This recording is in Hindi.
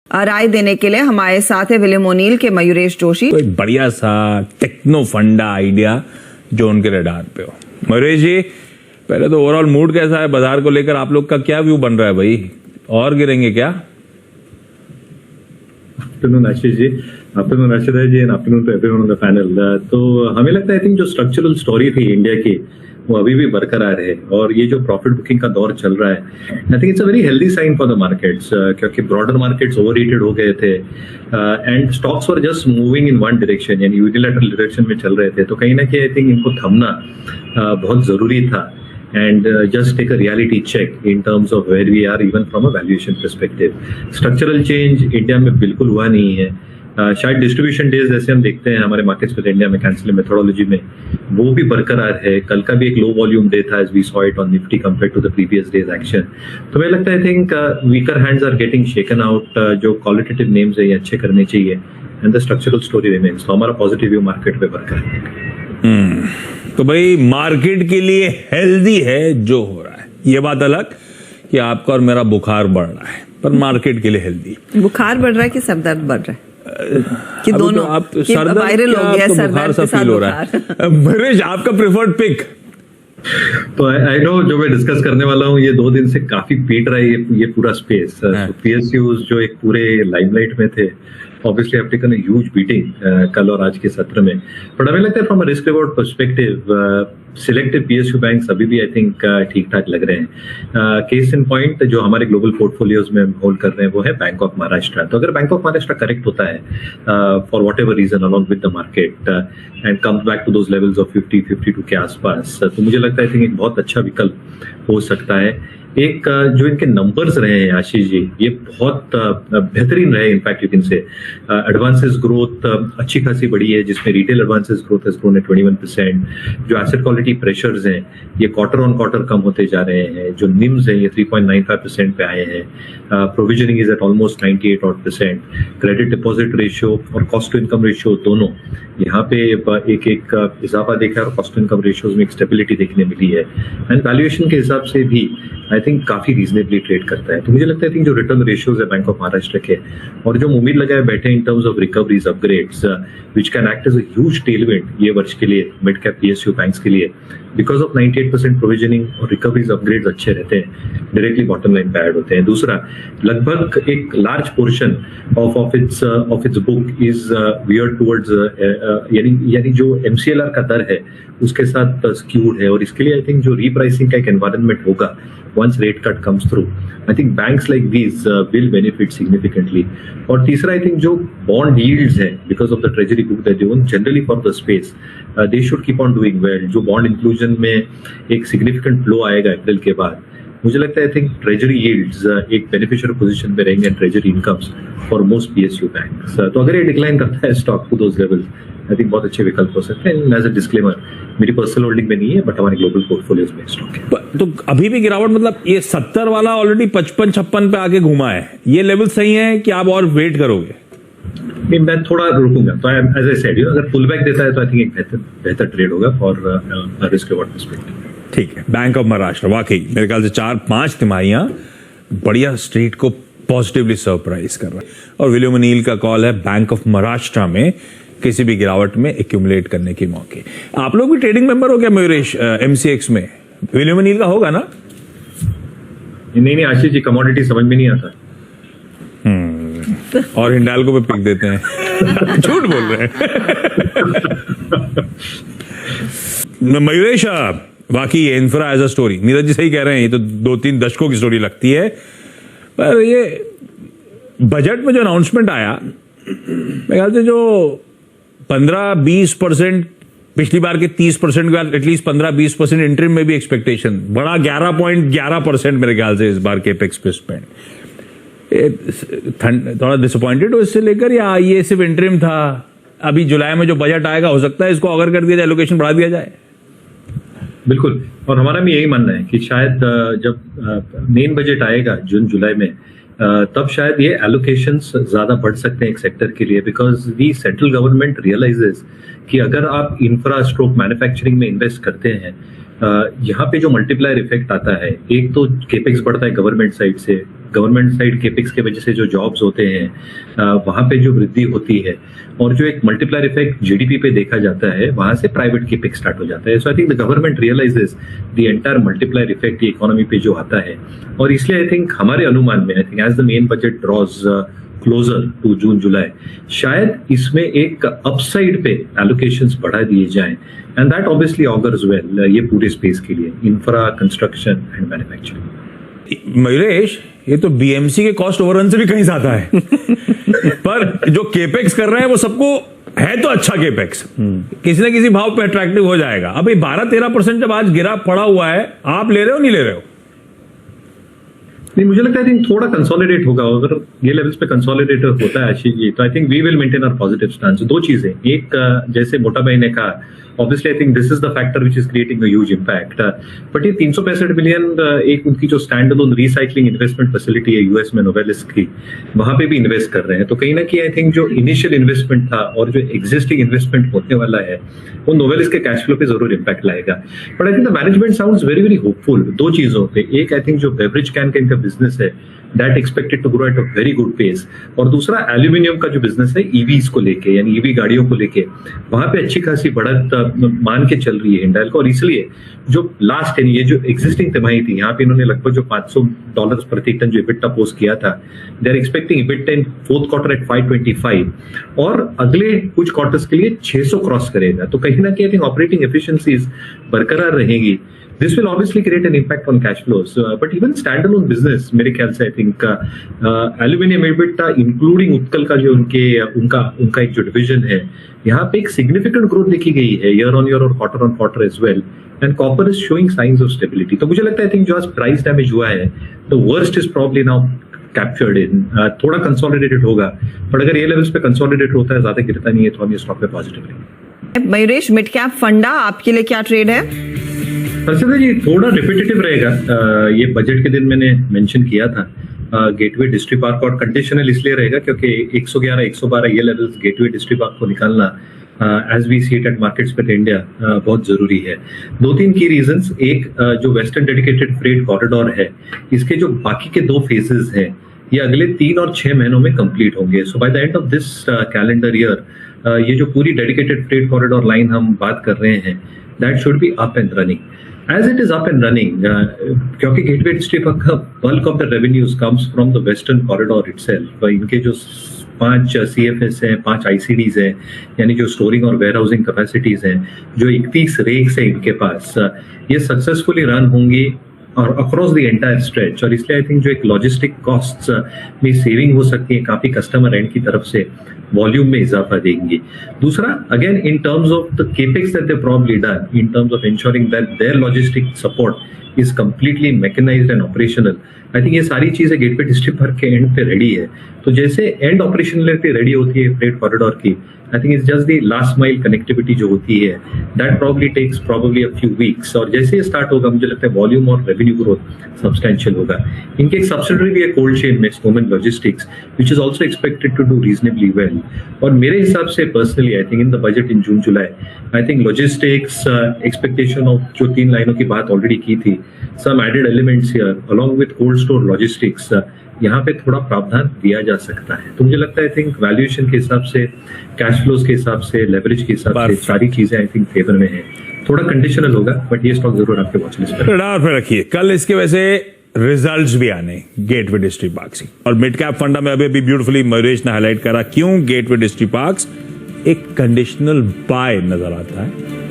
राय देने के लिए हमारे साथ है विलियम ओनील के मयूरेश जोशी। तो एक बढ़िया सा टेक्नो फंडा आइडिया जो उनके रडार पे हो। मयूरेश जी, पहले तो ओवरऑल मूड कैसा है बाजार को लेकर? आप लोग का क्या व्यू बन रहा है भाई? और गिरेंगे क्या? Afternoon Ashish ji, afternoon Arshad ji, and afternoon to everyone on the panel. तो हमें लगता है आई थिंक जो स्ट्रक्चरल स्टोरी थी इंडिया की वो अभी भी बरकरार है, और ये जो प्रॉफिट बुकिंग का दौर चल रहा है, I think it's a very healthy sign for the markets, क्योंकि ब्रॉडर मार्केट्स ओवररेटेड हो गए थे and stocks were just moving in one direction, यानी यूनिलैटरल डायरेक्शन में चल रहे थे। तो कहीं ना कहीं आई थिंक इनको थमना बहुत जरूरी था and just take a reality check in terms of where we are even from a valuation perspective. Structural change India में बिल्कुल हुआ नहीं है। शायद डिस्ट्रीब्यूशन डेज जैसे हम देखते हैं हमारे मार्केट्स में इंडिया में कैंसिल मेथोडोलॉजी में, वो भी बरकरार है। कल का भी एक लो वॉल्यूम डे था, as we saw it on Nifty compare to the previous days action. तो मुझे लगता है I think weaker hands are getting shaken out. जो क्वालिटेटिव नेम्स है ये अच्छे करने चाहिए and the structural story remains. तो हमारा पॉजिटिव व्यू मार्केट पे बरकरार है। तो भाई मार्केट के लिए हेल्दी है जो हो रहा है, ये बात अलग कि आपका और मेरा बुखार बढ़ रहा है, पर मार्केट के लिए हेल्दी। बुखार बढ़ रहा है कि सरदर्द बढ़ रहा है कि दोनों? तो आप सरदर्द वायरल हो गया, बुखार सा फील हो रहा है। मनीष, आपका प्रेफर्ड पिक? तो आई नो जो मैं डिस्कस करने वाला हूँ, ये 2 दिन से काफी पीट रहा है ये पूरा स्पेस। पीएसयूज जो एक पूरे लाइमलाइट में थे, obviously have taken a huge beating कल और आज के सत्र में। बट हमें लगता है from a risk reward perspective selective PSU banks अभी भी आई थिंक ठीक ठाक लग रहे हैं। केस इन पॉइंट जो हमारे ग्लोबल पोर्टफोलियोज में होल्ड कर रहे हैं वो है बैंक ऑफ महाराष्ट्र। तो अगर बैंक ऑफ महाराष्ट्र करेक्ट होता है for whatever reason along with the market and comes back to those levels of 50-52 के आसपास, तो मुझे लगता है आई थिंक एक बहुत अच्छा विकल्प हो सकता है। एक जो इनके नंबर्स रहे हैं आशीष जी, ये बहुत बेहतरीन रहे। In fact you can say advances growth अच्छी खासी बढ़ी है, जिसमें retail advances growth has grown at 21%। जो एसेट क्वालिटी प्रेशर्स हैं ये क्वार्टर ऑन क्वार्टर कम होते जा रहे हैं। जो निम्स हैं ये 3.95% पे आए हैं। Provisioning is eight almost 98% credit deposit ratio और कॉस्ट टू इनकम रेशियो दोनों यहाँ पे एक इजाफा देखा है, और कॉस्ट टू इनकम रेशियोज में एक स्टेबिलिटी देखने मिली है। एंड वैल्यूएशन के हिसाब से भी आई थिंक काफी रीजनेबली ट्रेड करता है। तो मुझे लगता है जो रिटर्न रेशियोज है बैंक ऑफ महाराष्ट्र के, और जो उम्मीद लगाए बैठे in terms of recoveries upgrades which can act as a huge tailwind ये वर्ष के लिए मिड कैप पीएसयू बैंक्स के लिए, बिकॉज ऑफ 98% प्रोविजनिंग और रिकवरीज अपग्रेड्स अच्छे रहते हैं, डायरेक्टली बॉटम लाइन पे ऐड होते हैं। दूसरा, लगभग एक large portion of its book is weird towards, यानी जो एमसीएलआर का दर है उसके साथ स्क्यूड है, और इसके लिए आई थिंक जो रीप्राइसिंग का एक एनवायरनमेंट होगा once rate cut comes through, I think banks like these will benefit significantly. और तीसरा, I think जो bond yields है because of the treasury book that they own generally for the space, they should keep on doing well. जो bond inclusion में एक significant flow आएगा अप्रैल के बाद, मुझे लगता है I think treasury yields एक beneficiary position में रहेंगे and treasury incomes for most PSU banks. तो अगर ये डिक्लाइन करता है stock to those levels, I think बहुत अच्छे विकल्प हो सकते हैं। एज अ डिस्क्लेमर, मेरी पर्सनल होल्डिंग में नहीं है, बट हमारे ग्लोबल पोर्टफोलियोज में स्टॉक है। तो अभी भी गिरावट, मतलब ये 70 वाला ऑलरेडी 55-56 पे आके घुमा है, ये लेवल सही है कि आप और वेट करोगे? नहीं, मैं थोड़ा रुकूंगा। तो एज आई सेड, अगर पुल बैक देता है तो आई थिंक एक बेहतर ट्रेड होगा फॉर रिस्क रिवॉर्ड पर्सपेक्टिव। ठीक है, बैंक ऑफ महाराष्ट्र वाकई मेरे ख्याल से 4-5 तिमाहियां बढ़िया स्ट्रीट को पॉजिटिवली सरप्राइज कर रहा है, और विलियम ओनील का कॉल है बैंक ऑफ महाराष्ट्र में किसी भी गिरावट में एक्यूमुलेट करने के मौके। आप लोग भी ट्रेडिंग मेंबर हो क्या मयूरेश एमसीएक्स में? विलियम ओनील का होगा ना? नहीं आशीष जी, कमोडिटी समझ में नहीं आता। और हिंडाल्को पे पिक देते हैं। झूठ बोल रहे हैं। मयूरेश, बाकी ये infra as a story, Neeraj ji सही कह रहे हैं, ये तो 2-3 दशकों की स्टोरी लगती है, पर ये बजट में जो अनाउंसमेंट आया, मेरे ख्याल से जो 15-20% पिछली बार के 30% के बाद एटलीस्ट 15-20% इंटरिम में भी एक्सपेक्टेशन बढ़ा, 11.11% मेरे ख्याल से इस बार के एपेक्स पे स्पेंड। थोड़ा डिसअपॉइंटेड हो इससे लेकर, या ये सिर्फ इंटरिम था? अभी जुलाई में जो बजट आएगा हो सकता है इसको अगर कर दिया जाए, एलोकेशन बढ़ा दिया जाए। बिल्कुल, और हमारा भी यही मानना है कि शायद जब मेन बजट आएगा जून जुलाई में, तब शायद ये एलोकेशंस ज्यादा बढ़ सकते हैं एक सेक्टर के लिए, because the central government realises कि अगर आप इंफ्रा स्ट्रोक मैन्युफैक्चरिंग में इन्वेस्ट करते हैं यहाँ पे जो मल्टीप्लायर इफेक्ट आता है, एक तो केपेक्स बढ़ता है गवर्नमेंट साइड से, गवर्नमेंट साइड केपेक्स के वजह से जो जॉब्स होते हैं वहां पे जो वृद्धि होती है, और जो एक मल्टीप्लायर इफेक्ट जीडीपी पे देखा जाता है, वहां से प्राइवेट केपेक्स स्टार्ट हो जाता है. So I think the government realises the entire multiplier effect economy पे जो आता है, और इसलिए आई थिंक हमारे अनुमान में, I think as the main budget draws closer to June July, शायद इसमें एक अपसाइड पे एलोकेशंस बढ़ा दिए जाएं, and that obviously augurs well ये पूरे स्पेस के लिए, infra, construction and manufacturing. Mayuresh, ये तो बीएमसी के कॉस्ट ओवररन से भी कहीं ज्यादा है. पर जो केपेक्स कर रहे हैं वो सबको है तो अच्छा केपेक्स किसी न किसी भाव पे अट्रैक्टिव हो जाएगा. अभी 12-13% जब आज गिरा पड़ा हुआ है, आप ले रहे हो नहीं ले रहे हो? नहीं, मुझे लगता है आई थिंक थोड़ा कंसोलिडेट होगा. अगर ये लेवल्स पे कंसोलिडेट होता है आशीष जी, तो I think we will maintain our positive stance. दो चीजें, एक जैसे मोटा भाई ने कहा, obviously I think this is the factor which is creating a huge impact. But ये 365 मिलियन एक उनकी जो stand alone recycling investment facility है यूएस में नोवेलिस की, वहां पे भी इन्वेस्ट कर रहे हैं. तो कहीं ना कहीं आई थिंक जो इनिशियल इन्वेस्टमेंट था और जो एग्जिस्टिंग इन्वेस्टमेंट होने वाला है, वो नोवेलिस के कैश फ्लो पे जरूर इंपैक्ट लाएगा. But I think the management sounds very very hopeful दो चीजों पे. एक, आई थिंक जो बेवरेज कैन का इनका बिजनेस है, that expected to grow at a very good pace. और दूसरा, एल्यूमिनियम का जो बिजनेस है ईवीज को लेके, यानी ईवी गाड़ियों को लेके, वहां पे अच्छी खासी बढ़त मान के चल रही है हिंडाल को. और इसलिए जो लास्ट यानी ये जो एग्जिस्टिंग तिमाही थी, यहाँ पे इन्होंने लगभग जो $500 प्रति टन जो इबिटा पोस्ट किया था, they are expecting EBITDA in fourth quarter at 525, और अगले कुछ क्वार्टर्स के लिए 600 क्रॉस करेगा. तो कहीं ना कहीं आई थिंक ऑपरेटिंग एफिशिएंसीज बरकरार रहेगी. This will obviously create an impact on cash flows, but even standalone business, मेरे ख्याल से I think aluminium EBITDA, including Utkal का जो उनका एक जो डिवीजन है, यहाँ पे एक significant growth देखी गई है year on year और quarter on quarter as well, and copper is showing signs of stability. तो मुझे लगता है I think जो आज price damage हुआ है, the worst is probably now captured in. थोड़ा consolidated होगा, but अगर ये levels पे consolidated होता है, ज्यादा गिरता नहीं है, तो हम ये स्टॉक पे पॉजिटिव रहेंगे. मयूरेश, मिड कैप फंडा आपके लिए क्या ट्रेड है? हर्षदा जी, थोड़ा रिपीटेटिव रहेगा. ये बजट के दिन मैंने मेंशन किया था. गेटवे डिस्ट्री पार्क, और कंडीशनल इसलिए रहेगा क्योंकि 111-112 ये लेवल्स गेटवे डिस्ट्री पार्क को निकालना as we see it at markets पे इंडिया बहुत जरूरी है. 2-3 की रीजंस. एक, जो वेस्टर्न डेडिकेटेड फ्रेट कॉरिडोर है, इसके जो बाकी के 2 फेजेस हैं, ये अगले 3 और 6 महीनों में कंप्लीट होंगे. So by the end of this calendar year ये जो पूरी डेडिकेटेड फ्रेट कॉरिडोर लाइन हम बात कर रहे हैं, that should be up and running. As it is up and running, क्योंकि गेटवे डिस्ट्री पार्क का bulk of the revenues comes from the western corridor itself. इनके जो 5 CFS हैं, 5 ICDs हैं, यानी जो स्टोरिंग और वेयर हाउसिंग कैपेसिटीज हैं, जो 31 रेक्स है इनके पास, ये सक्सेसफुली रन होंगी और अक्रॉस द एंटायर स्ट्रेच. और इसलिए आई थिंक जो एक लॉजिस्टिक कॉस्ट्स में सेविंग हो सकती है काफी कस्टमर एंड की तरफ से, वॉल्यूम में इजाफा देंगी. दूसरा, again in terms of the capex that they probably done, in terms of ensuring that their logistic support is completely mechanised and operational. I think ये सारी चीजें गेटवे डिस्ट्रिक्ट पार्क के एंड पे रेडी है. तो जैसे एंड ऑपरेशनलिटी रेडी होती है फ्रेट कॉरिडोर की, I think it's just the last mile connectivity जो होती है, that probably takes probably a few weeks. और जैसे ये स्टार्ट होगा, मुझे लगता है वॉल्यूम और रेवेन्यू ग्रोथ सब्सटेंशियल होगा. इनके एक सब्सिडरी भी है कोल्ड चेन में, Snowman logistics, which is also expected to do reasonably well. और मेरे हिसाब से personally I think in the budget in June July, I think logistics expectation of जो 3 लाइनों की बात ऑलरेडी की थी, some added elements here along with cold store logistics, यहाँ पे थोड़ा प्रावधान दिया जा सकता है. तो मुझे लगता है आई थिंक वैल्यूएशन के हिसाब से, कैश फ्लोज के हिसाब से, लेवरेज के हिसाब से, सारी चीजें आई थिंक फेवर में है. थोड़ा कंडीशनल होगा, बट ये स्टॉक जरूर आपके वॉच लिस्ट पर रडार पे रखिए. कल इसके वैसे रिजल्ट्स भी आने गेटवे डिस्ट्री पार्क से, और मिड कैप फंडा में अभी ब्यूटीफुली मयूरेश ने हाईलाइट करा क्यों गेटवे डिस्ट्री पार्क एक कंडीशनल बाय नजर आता है.